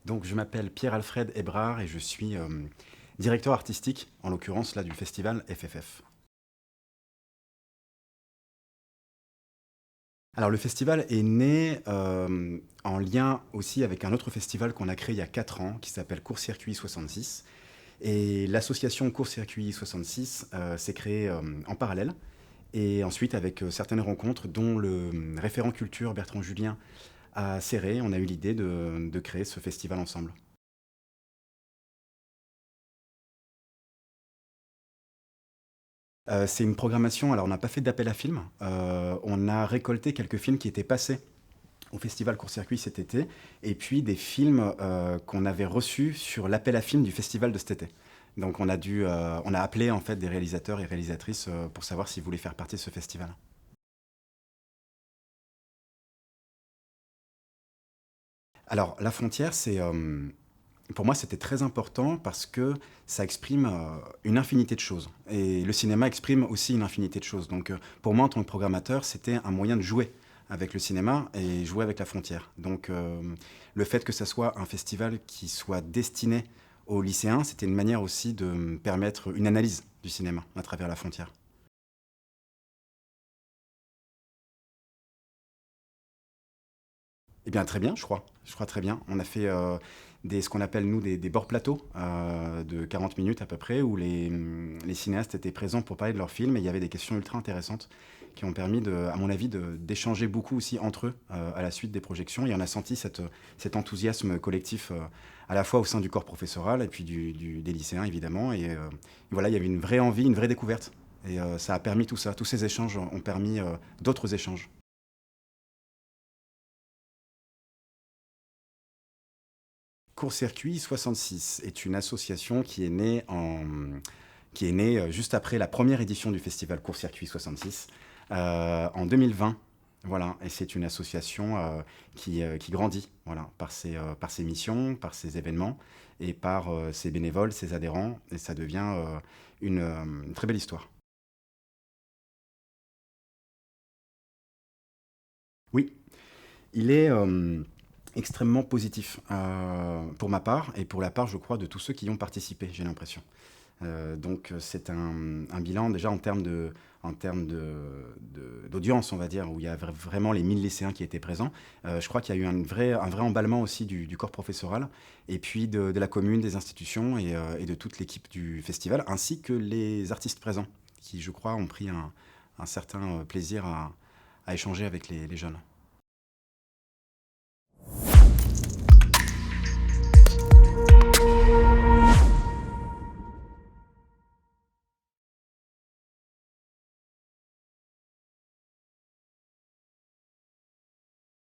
Donc, je m'appelle Pierre-Alfred Hébrard et je suis directeur artistique, en l'occurrence là, du festival FFF. Alors, le festival est né en lien aussi avec un autre festival qu'on a créé il y a 4 ans qui s'appelle Court-Circuit 66. Et l'association Court-Circuit 66 s'est créée en parallèle. Et ensuite, avec certaines rencontres, dont le référent culture Bertrand Julien a serré, on a eu l'idée de créer ce festival ensemble. C'est une programmation, alors on n'a pas fait d'appel à films, on a récolté quelques films qui étaient passés au festival Court-Circuit cet été, et puis des films qu'on avait reçus sur l'appel à films du festival de cet été. Donc on a appelé en fait des réalisateurs et réalisatrices pour savoir s'ils voulaient faire partie de ce festival. Alors la frontière, pour moi c'était très important parce que ça exprime une infinité de choses. Et le cinéma exprime aussi une infinité de choses. Donc pour moi en tant que programmateur, c'était un moyen de jouer avec le cinéma et jouer avec la frontière. Donc le fait que ça soit un festival qui soit destiné aux lycéens, c'était une manière aussi de me permettre une analyse du cinéma à travers la frontière. Eh bien, très bien, je crois. Je crois très bien. On a fait ce qu'on appelle, nous, des bords plateaux de 40 minutes à peu près, où les cinéastes étaient présents pour parler de leurs films et il y avait des questions ultra intéressantes qui ont permis, à mon avis, d'échanger beaucoup aussi entre eux à la suite des projections. Et on a senti cet enthousiasme collectif à la fois au sein du corps professoral et puis des lycéens, évidemment. Et voilà, il y avait une vraie envie, une vraie découverte. Et ça a permis tout ça. Tous ces échanges ont permis d'autres échanges. Court-Circuit 66 est une association qui est née juste après la première édition du festival Court-Circuit 66 en 2020. Voilà, et c'est une association qui grandit voilà, par ses missions, par ses événements et par ses bénévoles, ses adhérents, et ça devient une très belle histoire. Oui, il est extrêmement positif pour ma part et pour la part, je crois, de tous ceux qui y ont participé, j'ai l'impression. Donc c'est un bilan déjà d'audience, on va dire, où il y a vraiment les 1000 lycéens qui étaient présents. Je crois qu'il y a eu un vrai emballement aussi du corps professoral, et puis de la commune, des institutions et de toute l'équipe du festival, ainsi que les artistes présents, qui, je crois, ont pris un certain plaisir à échanger avec les jeunes.